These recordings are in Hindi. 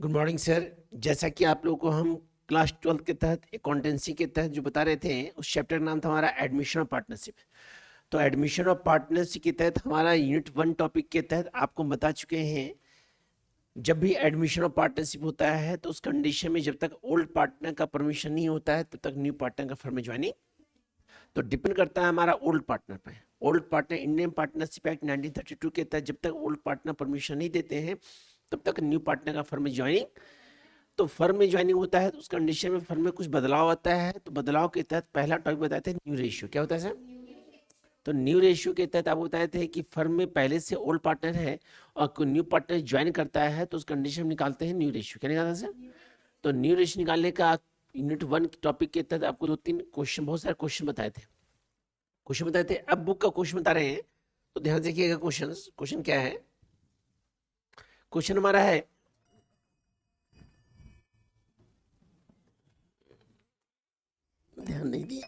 Good morning sir. जैसा कि आप लोगों को हम क्लास 12 के तहत अकाउंटेंसी के तहत जो बता रहे थे, उस चैप्टर का नाम था हमारा एडमिशन ऑफ पार्टनरशिप। तो एडमिशन ऑफ पार्टनरशिप के तहत हमारा यूनिट 1 टॉपिक के तहत आपको बता चुके हैं, जब भी एडमिशन ऑफ पार्टनरशिप होता है तो उस कंडीशन में जब तक ओल्ड पार्टनर का परमिशन नहीं होता है तब तक न्यू पार्टनर का फर्म में ज्वाइनिंग तो डिपेंड करता है हमारा ओल्ड पार्टनर पे। Old partner Indian partnership act 1932 के तहत जब तक ओल्ड पार्टनर परमिशन नहीं देते हैं तब तक न्यू पार्टनर का फर्म में ज्वाइनिंग। तो फर्म में ज्वाइनिंग होता है तो उस कंडीशन में फर्म में कुछ बदलाव आता है। तो बदलाव के तहत पहला टॉपिक बताए थे न्यू रेशियो। क्या होता है सर? तो न्यू रेशियो के तहत आपको बताए थे कि फर्म में पहले से ओल्ड पार्टनर है और कोई न्यू पार्टनर ज्वाइन करता है तो उस कंडीशन में निकालते हैं न्यू रेशियो। क्या निकालता है सर? तो न्यू रेशियो निकालने का यूनिट 1 टॉपिक के तहत आपको 2-3 क्वेश्चन, बहुत सारे क्वेश्चन बताए थे। अब बुक का क्वेश्चन बता रहे हैं तो ध्यान से देखिएगा। क्वेश्चन क्या है? क्वेश्चन हमारा है, ध्यान नहीं दिया,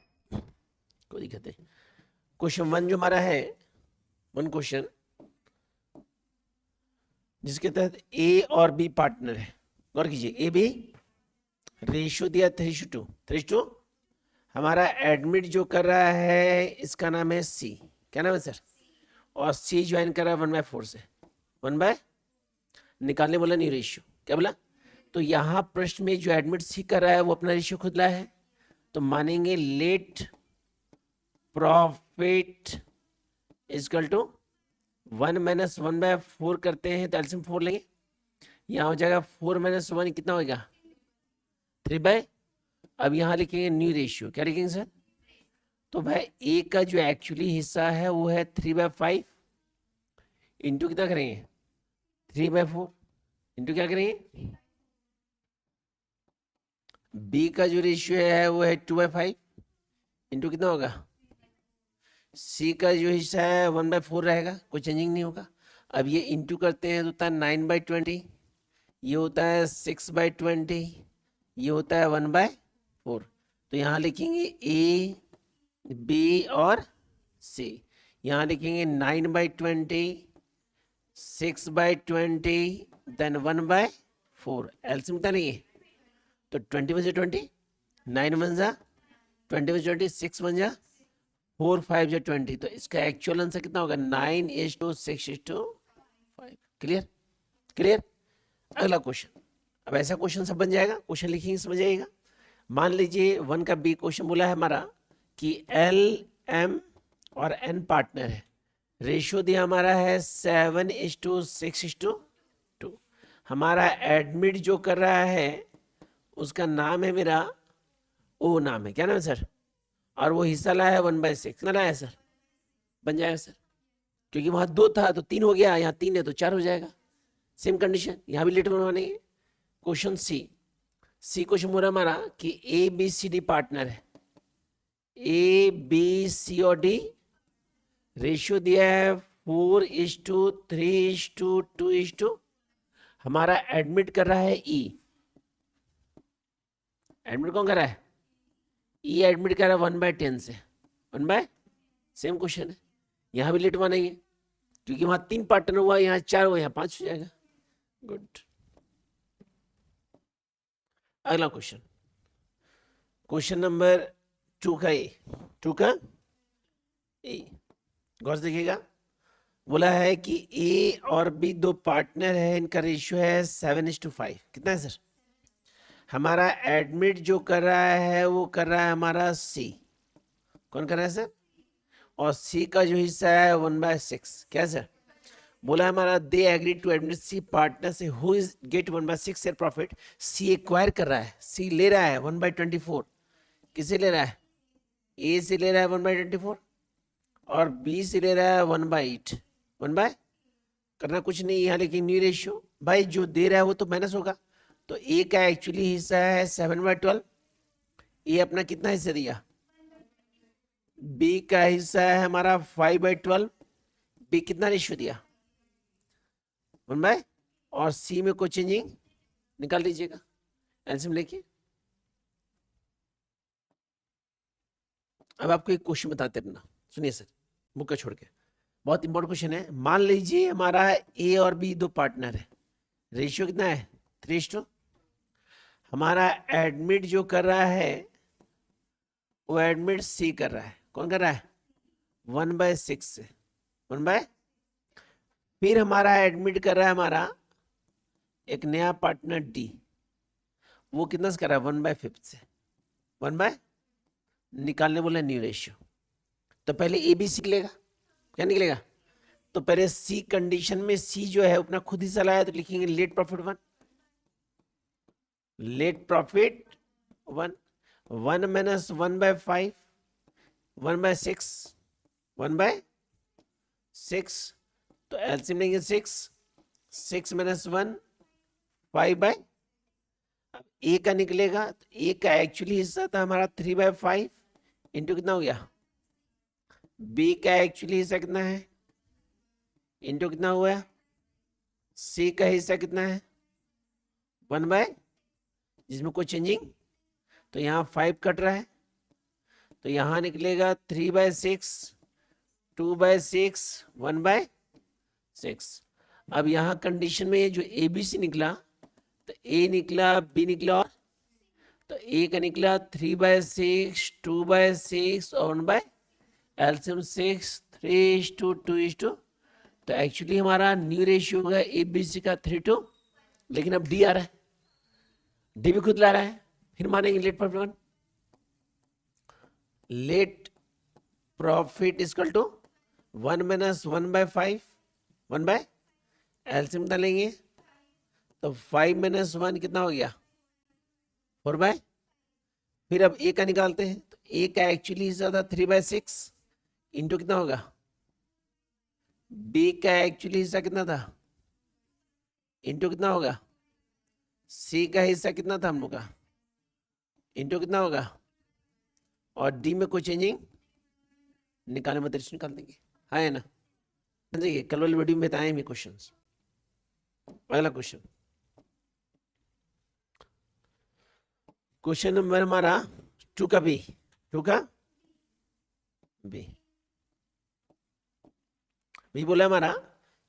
कोई दिक्कत नहीं। क्वेश्चन 1 जो हमारा है, 1 क्वेश्चन जिसके तहत ए और बी पार्टनर है। गौर कीजिए, ए बी रेशियो दिया 3:2। हमारा एडमिट जो कर रहा है इसका नाम है सी। क्या नाम है सर? और सी ज्वाइन कर रहा है 1/4 से। 1/, निकालने बोला न्यू रेशियो। क्या बोला? तो यहाँ प्रश्न में जो एडमिट सी कर रहा है वो अपना रेशियो खुद लाया है, तो मानेंगे लेट प्रॉफिट इजकल टू 1 - 1/4 करते हैं तो एलसीएम 4 लेंगे। यहाँ हो जाएगा 4 - 1 कितना होगा? 3/। अब यहाँ लिखेंगे न्यू रेशियो। क्या लिखेंगे सर? तो भाई ए का जो एक्चुअली हिस्सा है वो है 3/5 इंटू कितना करेंगे? 3/4 इंटू क्या करेंगे? बी का जो रेशियो है वो है 2/5 इंटू कितना होगा? सी का जो हिस्सा है 1/4 रहेगा, कोई चेंजिंग नहीं होगा। अब ये इंटू करते हैं तो होता है 9/20, ये होता है 6/20, ये होता है 1/4। तो यहाँ लिखेंगे ए बी और सी। यहाँ लिखेंगे 9/20, 6/20 देन 1/4। एलसीएम कितना लेंगे? तो 20 × 20, 9 × 20 × 20, 6 × 4, 5 × 20। तो इसका एक्चुअल आंसर कितना होगा? 9:6:5। क्लियर? अगला क्वेश्चन। अब ऐसा क्वेश्चन सब बन जाएगा, क्वेश्चन लिखेंगे समझ आएगा। मान लीजिए 1 का बी क्वेश्चन बोला है हमारा कि एल एम और एन पार्टनर है, रेशियो दिया हमारा है 7:6:2। हमारा एडमिट जो कर रहा है उसका नाम है मेरा ओ नाम है। क्या नाम है सर? और वो हिस्सा लाया है 1/6 ना लाया सर? बन जाएगा सर, क्योंकि वहां 2 था तो 3 हो गया, यहाँ 3 है तो 4 हो जाएगा। सेम कंडीशन यहाँ भी लेटर बनवाने। क्वेश्चन सी क्वेश्चन बोला हमारा कि A B C D partner है, ए बी सी और डी, रेशियो दिया है 4:3:2:2। हमारा एडमिट कर रहा है ई। एडमिट कौन कर रहा है? ई एडमिट कर रहा है 1/10 से 1/, सेम क्वेश्चन है, यहाँ भी लेट मानेंगे क्योंकि वहां 3 पार्टनर हुआ, यहाँ 4 हुआ, यहाँ 5 हो जाएगा। गुड। अगला क्वेश्चन, क्वेश्चन नंबर 2 का ए, 2 का ए, गौर से देखिएगा। बोला है कि ए और बी 2 पार्टनर है, इनका रेशियो है 7:5। कितना है सर? हमारा एडमिट जो कर रहा है वो कर रहा है हमारा सी। कौन कर रहा है सर? और सी का जो हिस्सा है 1/6। क्या सर? बोला हमारा they agree to admit C partner से who is get 1/6 share profit. C acquire कर रहा है, सी ले रहा है 1/24। किसे ले रहा है? ए से ले रहा है 1/24 और बी से ले रहा है 1/8। 1/, करना कुछ नहीं, यहाँ लेकिन न्यू रेशियो। भाई जो दे रहा है वो तो माइनस होगा, तो ए का एक्चुअली हिस्सा है 7/12। ए अपना कितना हिस्सा दिया? बी का हिस्सा है हमारा 5/12। बी कितना रेशियो दिया? 1/, और सी में कोई चेंजिंग निकाल लीजिएगा एलसीएम लेके। अब आपको एक क्वेश्चन बताते अपना, सुनिए सर, बुक का छोड़ के, बहुत इंपॉर्टेंट क्वेश्चन है। मान लीजिए हमारा ए और बी 2 पार्टनर है, रेशियो कितना है 3:2। हमारा एडमिट जो कर रहा है वो एडमिट सी कर रहा है। कौन कर रहा है? 1/6 से 1/। फिर हमारा एडमिट कर रहा है हमारा एक नया पार्टनर डी, वो कितना से कर रहा है? 1/5 से 1/। निकालने बोला न्यू रेशियो। तो पहले ए बी सी निकलेगा। क्या निकलेगा? तो पहले सी कंडीशन में सी जो है अपना खुद ही चलाया, तो लिखेंगे let profit 1। Let profit 1 1 minus 1/5 1/6 1/6। तो एलसीएम लेंगे 6 माइनस 1 5/। अब ए का निकलेगा, तो ए का एक्चुअली हिस्सा था हमारा 3/5 इंटू कितना हो गया? बी का एक्चुअली हिस्सा कितना है? इंटू कितना हुआ? सी का हिस्सा कितना है? 1/, जिसमें कोई चेंजिंग, तो यहाँ 5 कट रहा है, तो यहाँ निकलेगा 3/6 2/6 1/6। अब यहाँ कंडीशन में जो ए बी सी निकला, तो ए निकला, बी निकला, और तो ए का निकला 3/6 2/6 और 1/। एलसीएम 6 3:2 तो एक्चुअली हमारा न्यू रेशियो होगा ए बी सी का 3:2। लेकिन अब डी आ रहा है, डी भी खुद ला रहा है, फिर मानेंगे let profit 1। Let profit equal to 1 minus 1/5 1/। LCM डालेंगे तो 5 माइनस 1 कितना हो गया? 4/। फिर अब ए का निकालते हैं, तो ए का एक्चुअली हिस्सा था 3/6 इंटू कितना होगा? बी का एक्चुअली हिस्सा कितना था? इंटू कितना होगा? सी का हिस्सा कितना था हम लोग का? इंटू कितना होगा? और डी में कोई चेंजिंग निकालने में दृष्टि निकाल देंगे। है ना? देखिए कल वाली वीडियो में बताए हैं क्वेश्चन। अगला क्वेश्चन, क्वेश्चन नंबर हमारा 2 का बी। 2 का बी बोला हमारा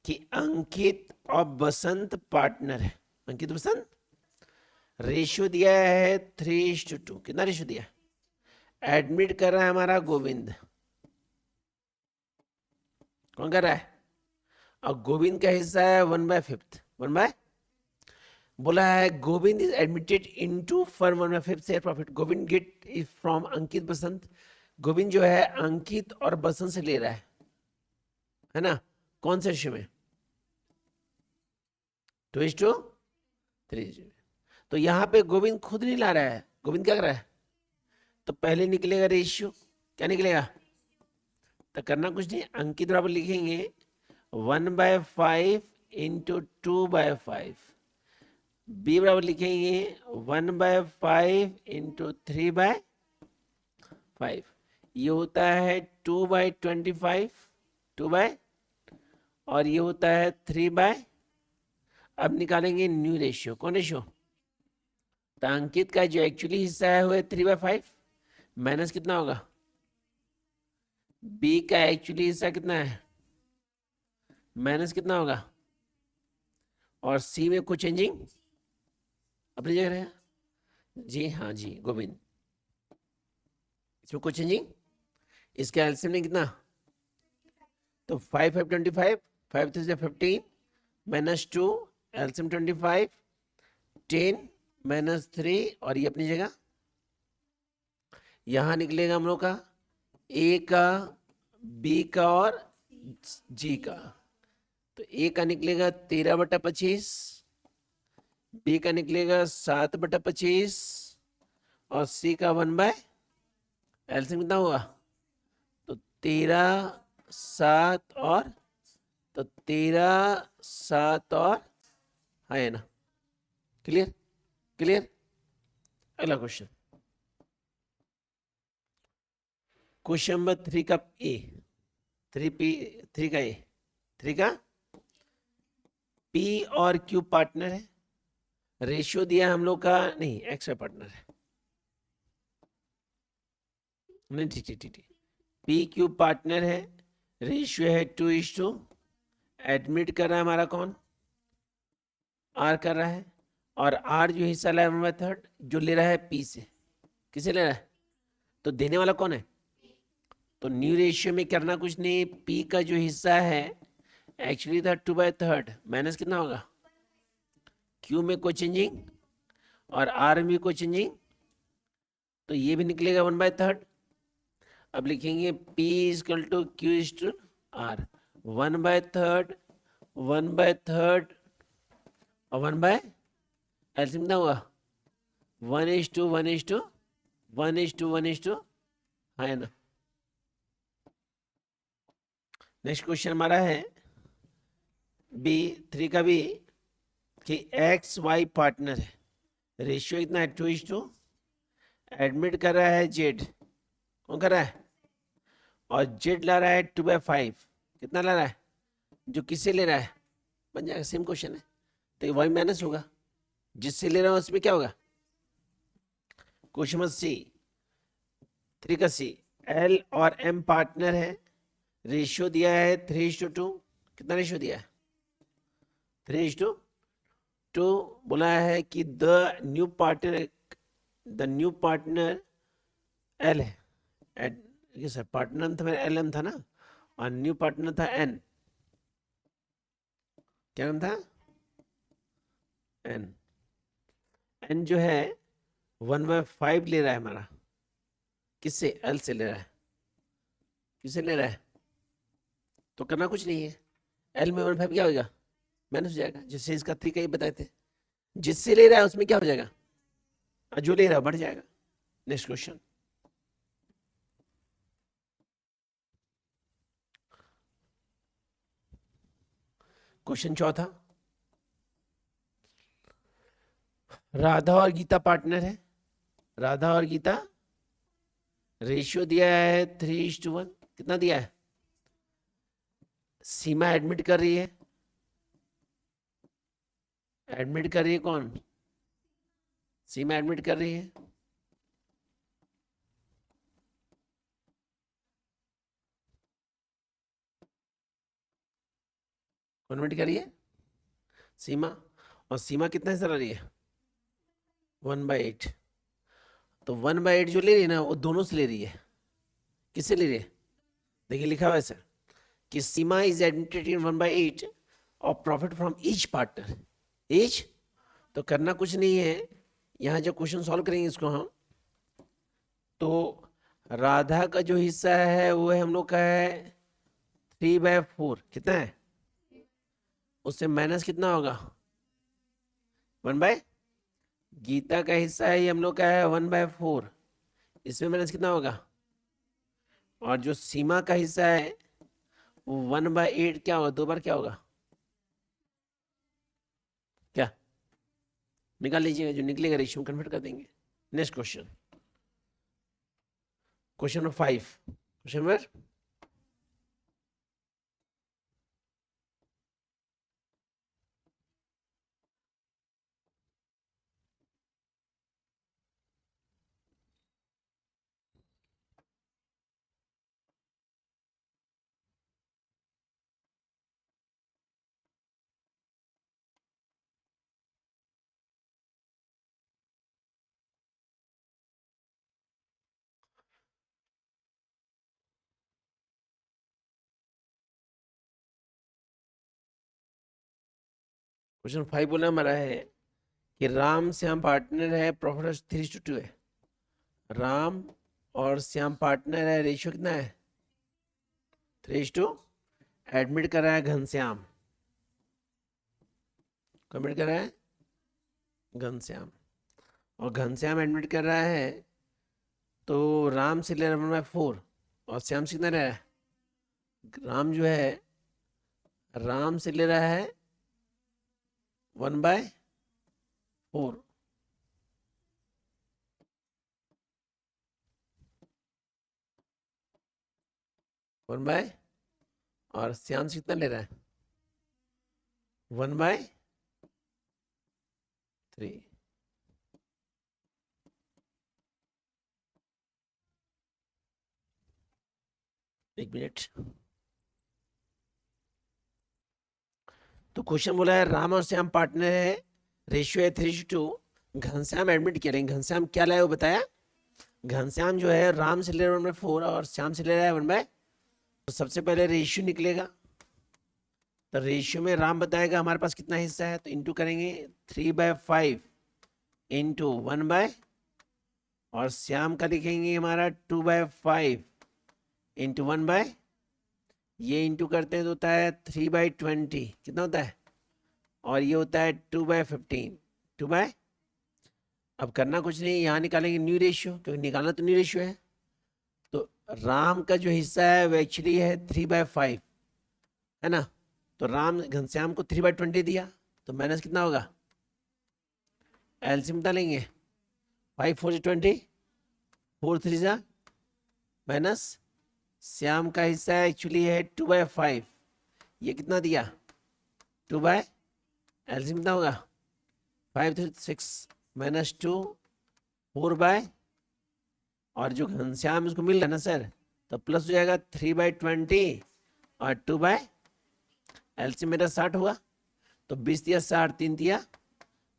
कि अंकित और बसंत पार्टनर है। अंकित बसंत, रेशियो दिया है 3:2। कितना रेशियो दिया? एडमिट कर रहा है हमारा गोविंद। कौन कर रहा है? और गोविंद का हिस्सा है 1/5 1/। बोला है Govind is admitted into firm 1/5 share profit. Govind get is from Ankit Basant. Govind जो है अंकित और बसंत से ले रहा है ना? कौन से रेशियो में? 2:3। तो यहां पे गोविंद खुद नहीं ला रहा है, गोविंद क्या कर रहा है? तो पहले निकलेगा रेशियो। क्या निकलेगा? तो करना कुछ नहीं, अंकित बराबर लिखेंगे 1/5 इंटू 2/5। बी बराबर लिखेंगे 1/5 इंटू 3/5। ये होता है 2/25 2/, और ये होता है 3/। अब निकालेंगे न्यू रेशियो। कौन रेशियो? तो अंकित का जो एक्चुअली हिस्सा है वो है 3/5 माइनस कितना होगा? बी का एक्चुअली हिस्सा कितना है? माइनस कितना होगा? और सी में कुछ चेंजिंग अपनी जगह है? जी हाँ जी गोविंद, इसमें कुछ चेंजिंग। इसका एलसीएम ने कितना? तो 5 5 25 5 3 15 माइनस 2 एलसीएम 25 10 माइनस 3, और ये अपनी जगह। यहां निकलेगा हम लोग का ए का, बी का और जी का। तो ए का निकलेगा 13/25, बी का निकलेगा 7/25, और सी का 1/। एलसीएम कितना हुआ? तो 13 7 और, तो 13 7 और, है ना? Clear clear. अगला क्वेश्चन, क्वेश्चन नंबर 3 का ए, 3 का ए, 3 का पी और क्यू पार्टनर है। रेशियो दिया हम लोग का, नहीं एक्स वाई पार्टनर है, नहीं ठीक ठीक ठीक। पी क्यू पार्टनर है, रेशियो है 2:2। एडमिट कर रहा है हमारा कौन? आर कर रहा है, और आर जो हिस्सा ले रहा है 1/3 जो ले रहा है पी से, किसे ले रहा है, तो देने वाला कौन है, तो न्यू रेशियो में करना कुछ नहीं, पी का जो हिस्सा है एक्चुअली था 2/3 माइनस कितना होगा, क्यू में कोई चेंजिंग और आर में कोई चेंजिंग, तो ये भी निकलेगा 1/3। अब लिखेंगे P equal to Q is to R, 1/3 1/3 और 1 एल्सियम कितना हुआ 1:1:1:1:1 है ना। नेक्स्ट क्वेश्चन हमारा है B3 का भी कि XY पार्टनर है, रेशियो कितना है 2:2, एडमिट कर रहा है जेड, कौन कर रहा है, और जेड ला रहा है 2/5, कितना ला रहा है, जो किससे ले रहा है, बन जाएगा सेम क्वेश्चन है, तो वाई माइनस होगा, जिससे ले रहा हूं उसमें क्या होगा, क्वेश्चन सी 3 का सी, एल और एम पार्टनर है, रेशियो दिया है 3:2, कितना रेशियो दिया है 3:2, बोला है कि द न्यू पार्टनर एल है, ये सर पार्टनर था मेरा एल एम था ना, और न्यू पार्टनर था एन, क्या नाम था एन, एन जो है 1/5 ले रहा है हमारा, किससे, एल से ले रहा है, किससे ले रहा है, तो करना कुछ नहीं है, एल में 1/5 क्या होगा माइनस हो जाएगा, जिससे इसका 3 का ही बताए थे, जिससे ले रहा है उसमें क्या हो जाएगा, जो ले रहा है बढ़ जाएगा। नेक्स्ट क्वेश्चन, क्वेश्चन चौथा, राधा और गीता पार्टनर है, राधा और गीता रेशियो दिया है 3:1, कितना दिया है, सीमा एडमिट कर रही है, एडमिट कर रही है कौन, सीमा एडमिट कर रही है, कौन एडमिट कर रही है, सीमा, और सीमा कितना हिस्सा ले रही है 1/8, तो 1/8 जो ले रही है ना वो दोनों से ले रही है, किससे ले रही है, देखिए लिखा हुआ है सर कि सीमा इज एडमिटेड इन 1/8 और profit from each partner, each, तो करना कुछ नहीं है, यहाँ जब क्वेश्चन सॉल्व करेंगे इसको हम, तो राधा का जो हिस्सा है वो है हम लोग का है 3/4, कितना है, उससे माइनस कितना होगा 1/, गीता का हिस्सा है ये हम लोग का है 1/4, इसमें माइनस कितना होगा, और जो सीमा का हिस्सा है वो 1/8 क्या होगा, 2 बार क्या होगा, क्या निकाल लीजिएगा, जो निकलेगा रेशियो में कन्वर्ट कर देंगे। Next question, question number 5, question number question 5 बोला हमारा है कि राम श्याम पार्टनर है, प्रॉफिट 3:2 है, राम और श्याम पार्टनर है, रेशियो कितना है 3:2, एडमिट कर रहा है घनश्याम, कमिट कर रहा है घनश्याम, और घनश्याम एडमिट कर रहा है, तो राम से ले रहा है 1/4 और श्याम से कितना ले रहा है, राम जो है राम से ले रहा है 1/4, और श्याम से कितना ले रहा है 1/3, एक मिनट, तो क्वेश्चन बोला है राम और श्याम पार्टनर है, रेशियो है 3:2। घनश्याम एडमिट किया, लेकिन घनश्याम क्या लाया वो बताया। घनश्याम जो है राम से ले रहा है 1/4 और श्याम से ले रहा है 1/, तो सबसे पहले रेशियो निकलेगा। तो रेशियो में राम बताएगा हमारे पास कितना हिस्सा है, तो इंटू करेंगे 3/5 इंटू 1/, और श्याम का लिखेंगे हमारा 2/5 इंटू 1/, ये इंटू करते हैं तो होता है 3/20, कितना होता है, और ये होता है 2/15, 2/। अब करना कुछ नहीं, यहाँ निकालेंगे न्यू रेशियो, क्योंकि निकालना तो न्यू रेशियो है। तो राम का जो हिस्सा है वो एक्चुअली है 3/5, है ना। तो राम घनश्याम को 3/20 दिया, तो माइनस कितना होगा, एलसीएम डालेंगे 5 4 20, 4 3 जा माइनस, श्याम का हिस्सा एक्चुअली है 2/5, ये कितना दिया 2/, एलसीएम कितना होगा 5 3 6 माइनस 2 4/, और जो घनश्याम इसको मिल रहा है ना सर, तो प्लस हो जाएगा 3/20 और 2/, एलसीएम मेरा 60 हुआ। तो 20 दिया 60, 3 दिया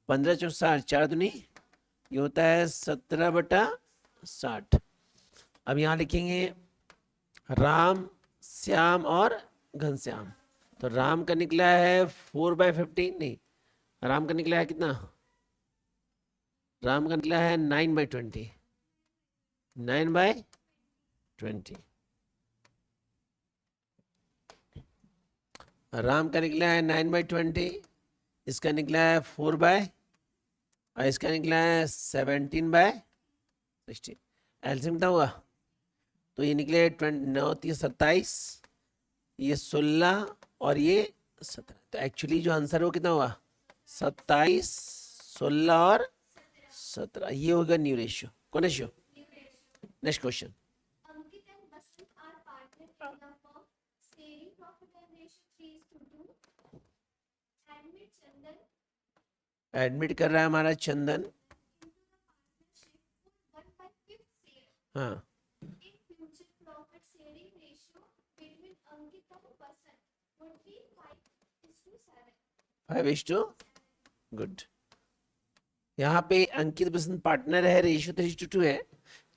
15 चौक 60, 4 दूनी, ये होता है 17/60। अब यहाँ लिखेंगे राम, श्याम और घनश्याम। तो राम का निकला है 4/15, नहीं, राम का निकला है कितना, राम का निकला है 9/20, 9/20। राम का निकला है 9/20, इसका निकला है 4/, और इसका निकला है 17/16। एलसीएम कितना हुआ, तो ये निकले 9 27, ये 16 और ये 17। तो एक्चुअली जो आंसर हो कितना हुआ 27, 16 और 17, ये होगा न्यू रेशियो। कौन रेशियो। Next question. एडमिट कर रहा है हमारा चंदन, हाँ, 5:, गुड। यहाँ पे अंकित बसंत पार्टनर है, रेशियो 3:2 है।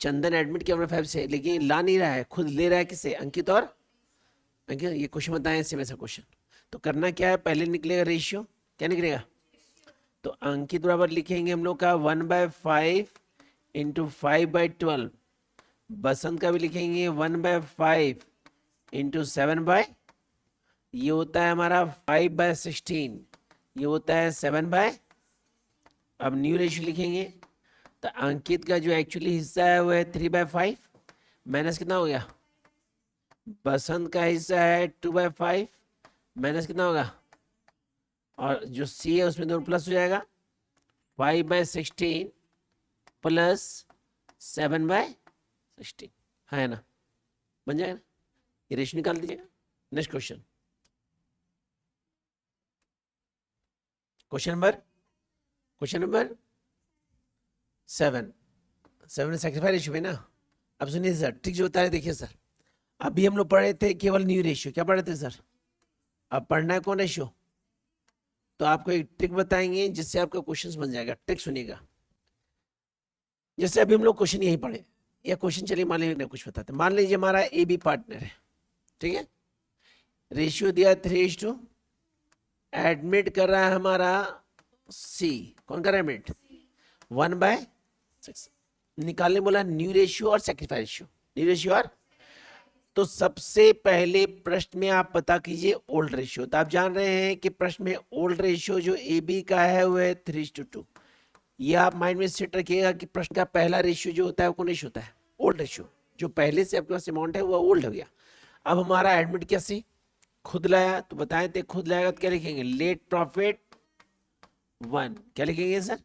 चंदन एडमिट किया 5 से, लेकिन ला नहीं रहा है, खुद ले रहा है किसे, अंकित और अंकित। ये क्वेश्चन बताएं सेम ऐसा क्वेश्चन। तो करना क्या है, पहले निकलेगा रेशियो, क्या निकलेगा, तो अंकित बराबर लिखेंगे हम लोग का 1/5 इंटू 5/12। बसंत का भी लिखेंगे 1/5 इंटू 7/, ये होता है हमारा 5/16, ये होता है 7/। अब न्यू रेशियो लिखेंगे, तो अंकित का जो एक्चुअली हिस्सा है वो है 3/5, माइनस कितना हो गया, बसंत का हिस्सा है 2/5, माइनस कितना होगा, और जो सी है उसमें दोनों प्लस हो जाएगा, 5/16 प्लस 7/16, है ना, बन जाएगा ना, ये रेशियो निकाल दीजिएगा। Next question, question number 7 sacrifice ratio में ना। अब सुनिए सर, ठीक जो बता रहे, देखिए सर, अभी हम लोग पढ़ रहे थे केवल न्यू रेशियो, क्या पढ़ रहे थे सर, अब पढ़ना है कौन रेशियो। तो आपको एक ट्रिक बताएंगे जिससे आपका क्वेश्चन बन जाएगा। ट्रिक सुनिएगा, जैसे अभी हम लोग क्वेश्चन यही पढ़े, या क्वेश्चन चलिए मान लीजिए कुछ बताते, मान लीजिए हमारा ए बी पार्टनर है, ठीक है, रेशियो दिया 3:2, एडमिट कर रहा है हमारा सी, कौन कर रहा है एडमिट, 1/6। निकालने बोला न्यू रेशियो और सेक्रीफाई रेशियो, न्यू रेशियो और, तो सबसे पहले प्रश्न में आप पता कीजिए ओल्ड रेशियो। तो आप जान रहे हैं कि प्रश्न में ओल्ड रेशियो जो ए बी का है वो है 3:2। ये आप माइंड में सेट रखिएगा कि प्रश्न का पहला रेशियो जो होता है वो कौन रेशियो होता है, ओल्ड रेशियो। जो पहले से आपके पास अमाउंट है वो ओल्ड हो गया। अब हमारा एडमिट कैसे, खुद लाया, तो बताए थे खुद लाएगा तो क्या लिखेंगे, लेट प्रॉफिट 1, क्या लिखेंगे सर,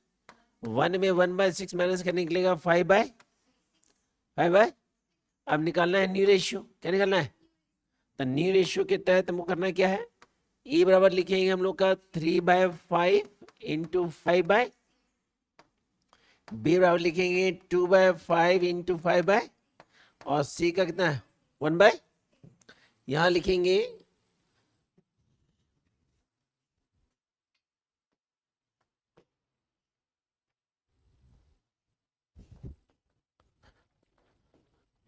1 में 1/6 माइनस करने निकलेगा 5/5। अब निकालना है न्यू रेशियो, क्या निकालना है, तो न्यू रेशियो के तहत हमको करना क्या है, ए बराबर लिखेंगे हम लोग का 3/5 इंटू 5/, बी बराबर लिखेंगे 2/5 इंटू 5/, और सी का कितना है 1/, यहां लिखेंगे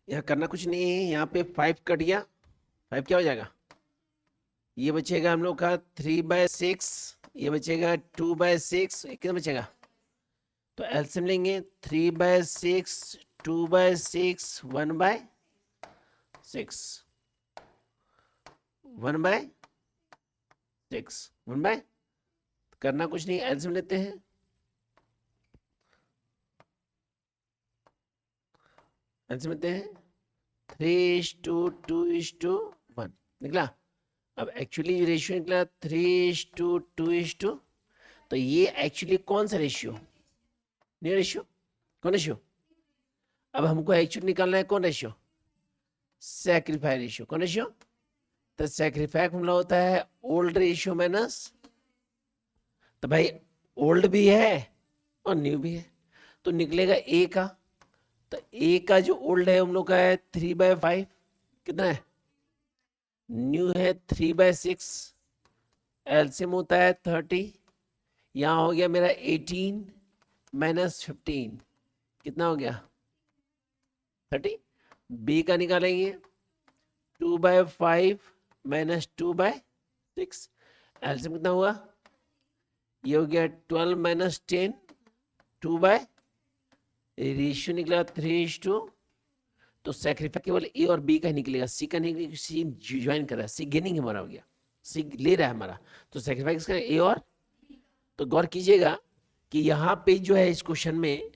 यहाँ करना कुछ नहीं है, यहाँ पे 5 कट गया, 5 क्या हो जाएगा, ये बचेगा हम लोग का 3/6, ये बचेगा 2/6, कितना बचेगा, तो एलसीएम लेंगे 3/6, 2/6, 1/6, 1/6, 1/, करना कुछ नहीं, एलसीएम लेते हैं, एलसीएम लेते हैं 3:2:1 निकला। अब एक्चुअली रेशियो निकला 3:2:2, तो ये एक्चुअली कौन सा रेशियो, न्यू रेशियो, कौन रेशियो, अब हमको एक्चुअली निकालना है कौन रेशियो, सैक्रिफाई रेशियो, कौन रेशियो, तो सैक्रिफाई फॉर्मूला होता है ओल्ड रेशियो माइनस, तो भाई ओल्ड भी है और न्यू भी है, तो निकलेगा ए का, तो ए का जो ओल्ड है हम लोग का है 3/5, कितना है, न्यू है 3/6, एलसीएम होता है 30, यहाँ हो गया मेरा 18 - 15, कितना हो गया 30, बी का निकालेंगे 2/5 - 2/6, एलसीएम कितना हुआ, ये हो गया 12 - 10, 2/, रेशियो निकला 3:2, तो सैक्रिफाई केवल ए और बी का ही निकलेगा, सी का नहीं निकलेगा, सी ज्वाइन कर रहा है, सी गेनिंग हमारा हो गया, सी ले रहा है हमारा, तो सैक्रिफाई किसका, ए और, तो गौर कीजिएगा कि यहाँ पे जो है इस क्वेश्चन में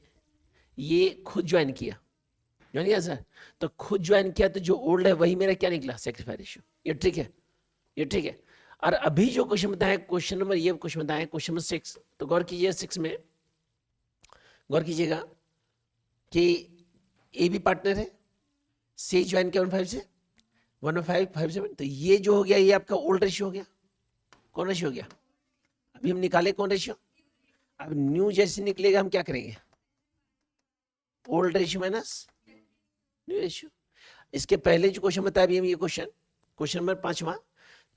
ये खुद ज्वाइन किया सर, तो खुद ज्वाइन किया, तो जो ओल्ड है वही मेरा क्या निकला, सैक्रिफाई रेशियो, ये ठीक है, ये ठीक है। और अभी जो क्वेश्चन बताया, क्वेश्चन नंबर, ये क्वेश्चन बताया क्वेश्चन नंबर 6, तो गौर कीजिए 6 में गौर कीजिएगा कि ए भी पार्टनर है, सी ज्वाइन किया 1/5 से, 1/5 तो ये जो हो गया ये आपका ओल्ड रेशियो हो गया, कौन रेशियो हो गया, अभी हम निकाले कौन रेशियो, अब न्यू जैसे निकलेगा हम क्या करेंगे, old ratio minus new ratio. इसके पहले जो क्वेश्चन बताया अभी हम, ये क्वेश्चन नंबर 5वां,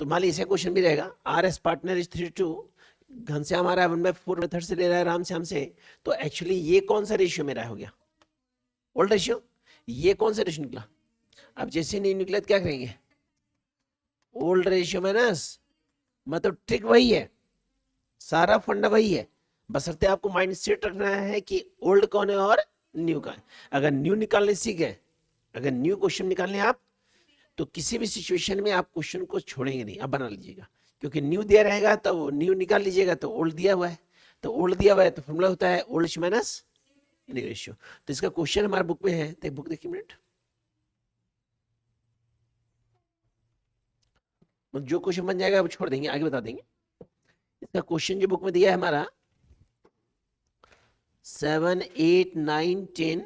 तो मान लीजिए ऐसा क्वेश्चन भी रहेगा, R S partner is 3:2, Ghanshyam आ रहा है 1/4 मेथड से ले रहा है रामश्याम से, तो एक्चुअली ये कौन सा रेशियो मेरा हो गया, ओल्ड रेशियो, ये कौन सा रेशियो निकला, अब जैसे नहीं निकला तो क्या करेंगे, ओल्ड रेशियो माइनस, मतलब ट्रिक वही है, सारा फंडा वही है, बशर्ते आपको माइंड सेट रखना है कि ओल्ड कौन है और न्यू का है। अगर न्यू निकालने सीख गए, अगर न्यू क्वेश्चन निकालने आप, तो किसी भी सिचुएशन में आप क्वेश्चन को छोड़ेंगे नहीं, आप बना लीजिएगा, क्योंकि न्यू दिया रहेगा तो न्यू निकाल लीजिएगा, तो ओल्ड दिया हुआ है, तो ओल्ड दिया हुआ है तो फॉर्मूला होता है ओल्ड माइनस न्यू रेशियो। तो इसका क्वेश्चन हमारे बुक में है, तो बुक देखिए मिनट, जो क्वेश्चन बन जाएगा वो छोड़ देंगे, आगे बता देंगे। इसका क्वेश्चन जो बुक में दिया है हमारा 7, 8, 9, 10,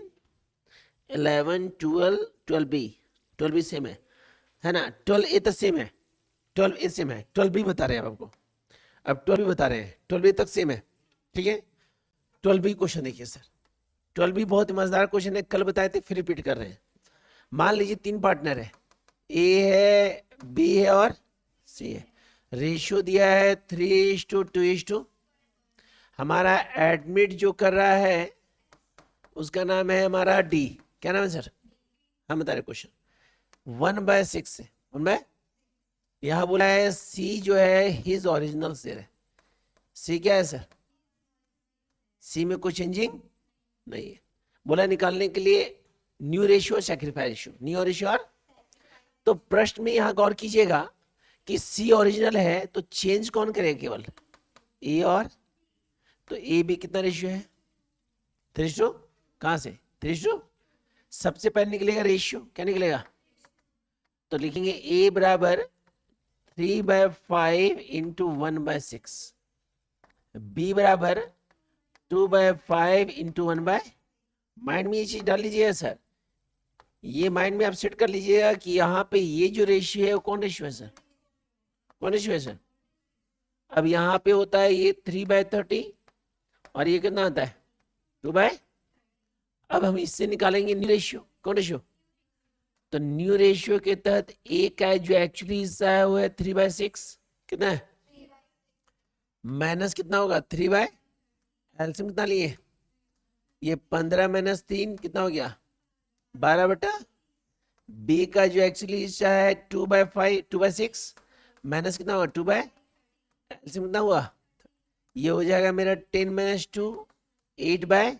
11, 12, 12B सेम है ना, 12A तक सेम है, 12A सेम है, 12B बता रहे हैं आपको, अब 12B बता रहे हैं, 12B तक सेम है, ठीक है। 12B क्वेश्चन देखिए सर, 12B बहुत मजेदार क्वेश्चन है, कल बताए थे फिर रिपीट कर रहे हैं। मान लीजिए 3 पार्टनर है, ए है, बी है और सी है, रेशियो दिया है 3:2, हमारा एडमिट जो कर रहा है उसका नाम है हमारा डी, क्या नाम है सर, हम बता रहे क्वेश्चन 1/6 से 1/, यहां बोला है सी जो है हिज ओरिजिनल शेयर है, सी क्या है सर, सी में कोई चेंजिंग नहीं है, बोला निकालने के लिए new ratio sacrifice ratio, new ratio और, तो प्रश्न में यहां गौर कीजिएगा कि सी ओरिजिनल है तो चेंज कौन करेगा, केवल ए और, तो ए भी कितना रेशियो है 3:2, कहां से 3:2, सबसे पहले निकलेगा रेशियो, क्या निकलेगा, तो लिखेंगे ए बराबर 3/5 × 1/6, बी बराबर 2/5 × 1/, माइंड में ये चीज डाल लीजिएगा सर, ये माइंड में आप सेट कर लीजिएगा कि यहाँ पे ये जो रेशियो है वो कौन रेशियो है सर, कौन रेशियो है सर, अब यहाँ पे होता है ये 3/30 और ये कितना आता है 2/, अब हम इससे निकालेंगे न्यू रेशियो, कौन रेशियो, तो न्यू रेशियो के तहत ए का जो एक्चुअली हिस्सा है वो है 3/6, कितना है माइनस कितना होगा 3/, एलसीएम कितना लिए, ये 15 - 3 कितना हो गया 12/, बी का जो एक्चुअली हिस्सा है 2/5 2/6 माइनस कितना हुआ 2/, एलसीएम कितना हुआ, ये हो जाएगा मेरा 10 - 2 8/,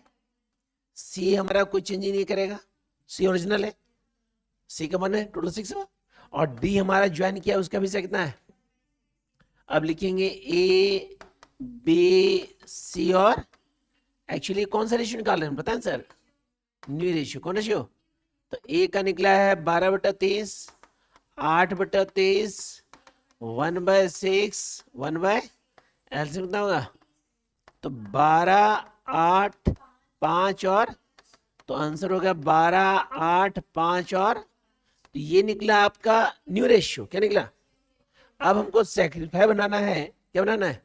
सी हमारा कोई चेंज ही नहीं करेगा, सी ओरिजिनल है, सी का मान है टोटल 6 हुआ, और डी हमारा ज्वाइन किया उसका भी हिस्सा कितना है, अब लिखेंगे ए बी सी, और एक्चुअली कौन सा रेशियो निकाल रहे हैं पता है सर, न्यू रेशियो, कौन रेशियो, तो ए का निकला है 12/23 8/23 1/6 1/, एलसीएम कितना होगा, तो 12 8 5 और, तो आंसर हो गया 12 8 5 और, तो ये निकला आपका न्यू रेशियो, क्या निकला। अब हमको सेक्रीफाई बनाना है, क्या बनाना है,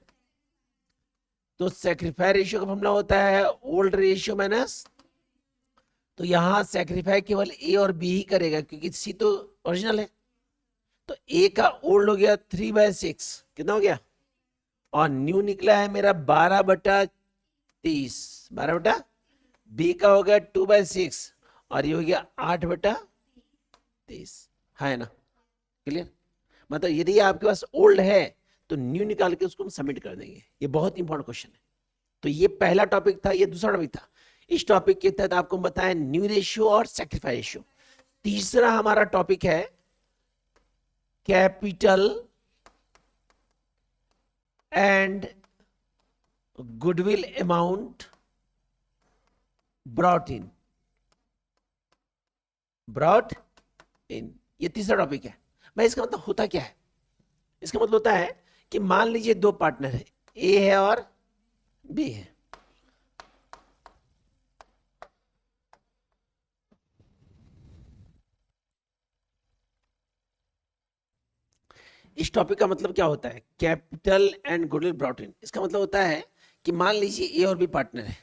तो सेक्रीफाई रेशियो का फॉर्मूला होता है ओल्ड रेशियो माइनस, तो यहां सेक्रीफाई केवल ए और बी ही करेगा क्योंकि सी तो ओरिजिनल है, तो ए का ओल्ड हो गया 3/6 कितना हो गया, और न्यू निकला है मेरा 12/30 12 बी का हो गया 2/6 और ये हो गया 8/30, है ना, क्लियर। मतलब यदि आपके पास ओल्ड है तो न्यू निकाल के उसको हम सबमिट कर देंगे, ये बहुत इंपॉर्टेंट क्वेश्चन है। तो ये पहला टॉपिक था, ये दूसरा टॉपिक था, इस टॉपिक के तहत आपको बताया न्यू रेशियो और सेक्रीफाई रेशियो। तीसरा हमारा टॉपिक है capital and goodwill amount brought in, ये तीसरा टॉपिक है। भाई इसका मतलब होता क्या है, इसका मतलब होता है कि मान लीजिए दो पार्टनर है, ए है और बी है, इस टॉपिक का मतलब क्या होता है, capital and goodwill brought in, इसका मतलब होता है कि मान लीजिए ए और बी पार्टनर है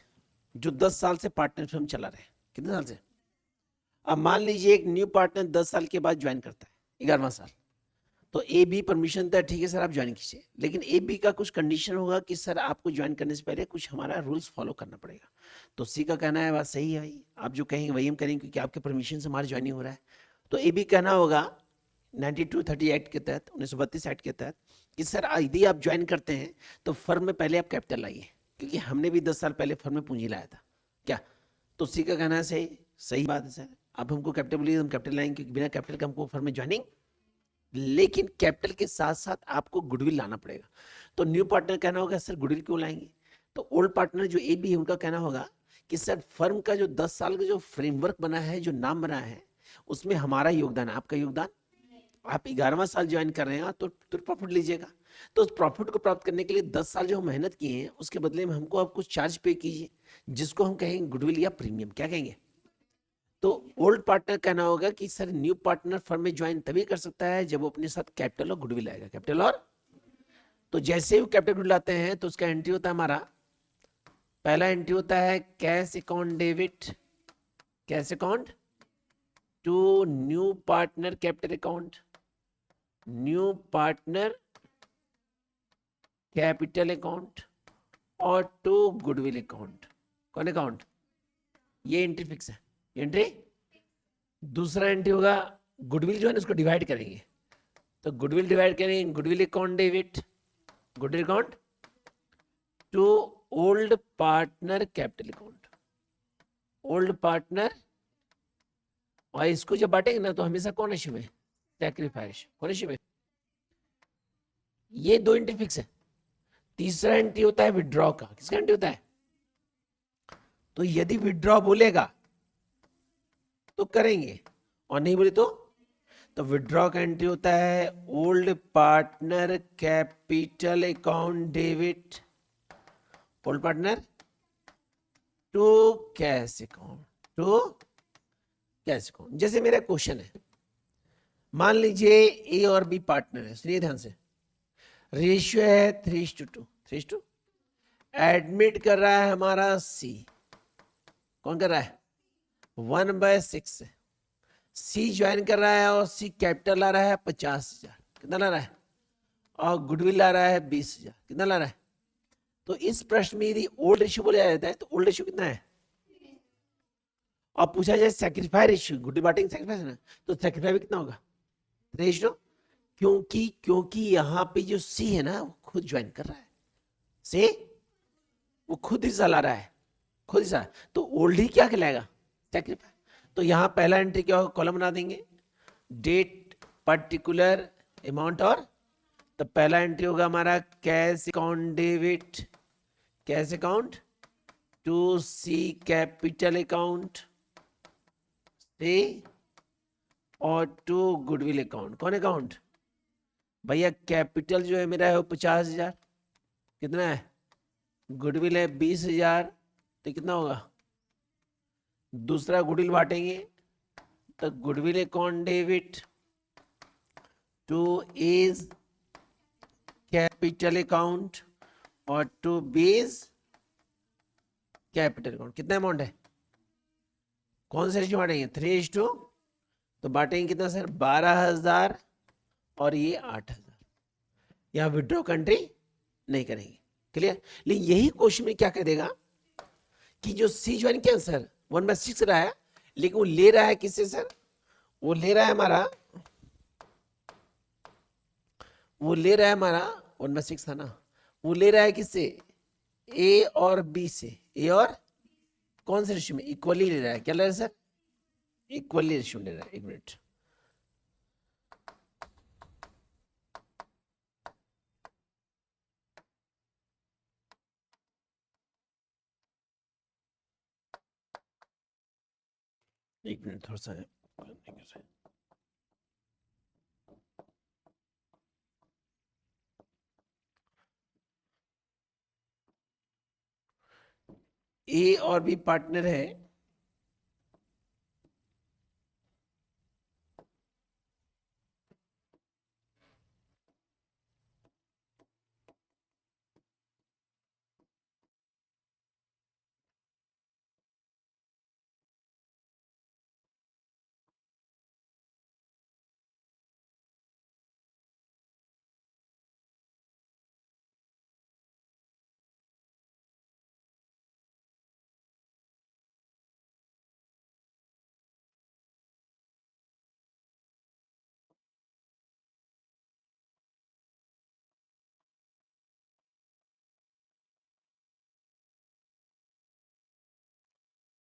जो 10 साल से पार्टनरशिप चला रहे हैं, कितने साल से, अब मान लीजिए एक न्यू पार्टनर 10 साल के बाद ज्वाइन करता है 11वां साल, तो ए बी परमिशन था, ठीक है सर आप ज्वाइन कीजिए, लेकिन ए बी का कुछ कंडीशन होगा कि सर आपको ज्वाइन करने से पहले कुछ हमारा रूल्स फॉलो करना पड़ेगा, तो सी का कहना है बात सही है भाई, आप जो कहेंगे वही हम करेंगे क्योंकि आपके परमिशन से हमारा ज्वाइनिंग हो रहा है, तो ए बी कहना होगा 9230 एक्ट के तहत 1932 एक्ट के तहत कि सर यदि आप ज्वाइन करते हैं तो फर्म में पहले आप कैपिटल लाइए, क्योंकि हमने भी 10 साल पहले फर्म में पूंजी लाया था क्या, तो सी का कहना है सही बात है सर, आप हमको कैपिटल बोलिए हम कैपिटल लाएंगे क्योंकि बिना कैपिटल का हमको फर्म में ज्वाइनिंग, लेकिन कैपिटल के साथ साथ आपको गुडविल लाना पड़ेगा, तो न्यू पार्टनर कहना होगा सर गुडविल क्यों लाएंगे, तो ओल्ड पार्टनर जो ए बी है उनका कहना होगा कि सर फर्म का जो 10 साल का जो फ्रेमवर्क बना है, जो नाम बना है, उसमें हमारा योगदान है, आपका योगदान, आप 11वां साल ज्वाइन कर रहे हैं तो प्रॉफिट लीजिएगा, तो उस प्रॉफिट को प्राप्त करने के लिए 10 साल जो मेहनत किए हैं उसके बदले में हमको आप कुछ चार्ज पे कीजिए, जिसको हम कहेंगे गुडविल या प्रीमियम, क्या कहेंगे, तो ओल्ड पार्टनर कहना होगा कि सर न्यू पार्टनर फर्म में ज्वाइन तभी कर सकता है जब वो अपने साथ कैपिटल और गुडविल आएगा, कैपिटल और, तो जैसे ही कैपिटल गुडविल आते हैं तो उसका एंट्री होता है हमारा, पहला एंट्री होता है cash account debit, cash account to new partner capital account, new partner capital account और टू गुडविल अकाउंट, कौन अकाउंट, ये एंट्री फिक्स है, एंट्री। दूसरा एंट्री होगा गुडविल जो है ना उसको डिवाइड करेंगे, तो गुडविल डिवाइड करेंगे, goodwill account debit, goodwill account to old partner capital account, old partner, और इसको जब बांटेंगे ना तो हमेशा कौन रेशियो में, सैक्रिफाइस, कौन रेशियो में, ये दो एंट्री फिक्स है। तीसरा एंट्री होता है विड्रॉ का, किसका एंट्री होता है, तो यदि विड्रॉ बोलेगा तो करेंगे और नहीं बोले तो विड्रॉ का एंट्री होता है old partner capital account debit, old partner to cash account, to cash account. जैसे मेरा क्वेश्चन है, मान लीजिए ए और बी पार्टनर है, सुनिए ध्यान से, रेशियो है 3:2, 3:2, एडमिट कर रहा है हमारा सी, कौन कर रहा है, 1/6, सी ज्वाइन कर रहा है और सी कैपिटल ला रहा है 50,000, कितना ला रहा है, और गुडविल ला रहा है 20,000, कितना ला रहा है, तो इस प्रश्न में यदि ओल्ड रेशियो बोला जाता है तो ओल्ड रेशियो कितना है, और पूछा जाए सेक्रीफाई रेशियो, गुड बाटिंग सेक्रीफाइस है ना, तो सेक्रीफाई भी कितना होगा 3:2, क्योंकि यहाँ पे जो सी है ना वो खुद ज्वाइन कर रहा है, से वो खुद हिस्सा ला रहा है, खुद हिस्सा, तो ओल्ड ही क्या कहलाएगा सेक्रीफाई। तो यहाँ पहला एंट्री क्या होगा, कॉलम बना देंगे डेट पर्टिकुलर अमाउंट, और तो पहला एंट्री होगा हमारा cash account debit, cash account to C capital account से, और टू गुडविल अकाउंट। कौन अकाउंट भैया, कैपिटल जो है मेरा है 50,000, कितना है, गुडविल है 20,000, तो कितना होगा, दूसरा गुडविल बांटेंगे, तो goodwill account debit two is capital account और टू बेस कैपिटल अकाउंट। कितना अमाउंट है, कौन सा रेशियो बांटेंगे 3:2, तो बांटेंगे कितना सर 12,000 और ये 8,000। यहां विड्रॉ कंट्री नहीं करेंगे, क्लियर। लेकिन यही क्वेश्चन में क्या कर देगा कि जो सी ज्वाइन किया सर 1/6 रहा है, लेकिन वो ले रहा है किससे सर, वो ले रहा है हमारा, वो ले रहा है हमारा 1/6 था ना, वो ले रहा है किससे, ए और बी से, ए और कौन से रेशियो में, इक्वली ले रहा है, क्या ले रहा है सर, इक्वली रेशियो ले रहा है। एक मिनट, एक मिनट थोड़ा सा ए और बी पार्टनर है,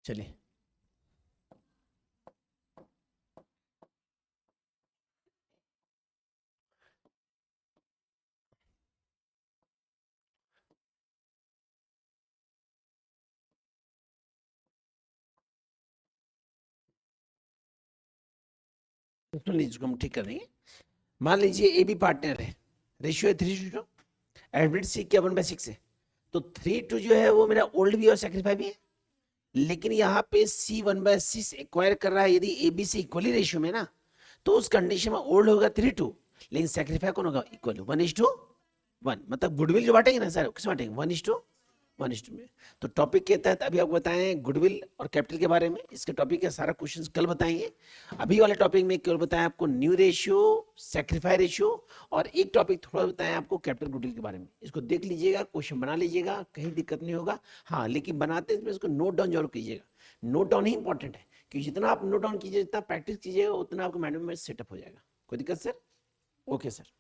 चलिए सुन लीजिए, इसको हम ठीक कर देंगे। मान लीजिए ए बी पार्टनर है, रेशियो है 3:2, एडमिट सी क्या 1/6 है, तो 3:2 जो है वो मेरा ओल्ड भी और सेक्रीफाई भी है, लेकिन यहाँ पे सी 1/6 एक्वायर कर रहा है यदि ए बी से इक्वली रेशियो में ना, तो उस कंडीशन में ओल्ड होगा 3:2, लेकिन सेक्रीफाई कौन होगा, इक्वल 1:1, मतलब गुडविल जो बांटेंगे ना सर, किस बांटेंगे 1:1 में। तो टॉपिक के तहत अभी आपको बताएं गुडविल और कैपिटल के बारे में, इसके टॉपिक के सारा क्वेश्चंस कल बताएंगे। अभी वाले टॉपिक में केवल बताएं आपको न्यू रेशियो, सेक्रीफाई रेशियो, और एक टॉपिक थोड़ा बताएं आपको कैपिटल गुडविल के बारे में। इसको देख लीजिएगा, क्वेश्चन बना लीजिएगा, कहीं दिक्कत नहीं होगा। हाँ, लेकिन बनाते इसमें इसको नोट डाउन जरूर कीजिएगा, नोट डाउन ही इंपॉर्टेंट है, क्योंकि जितना आप नोट डाउन कीजिए, जितना प्रैक्टिस कीजिएगा, उतना आपको मैथमेटिक्स में सेटअप हो जाएगा। कोई दिक्कत सर? Okay sir.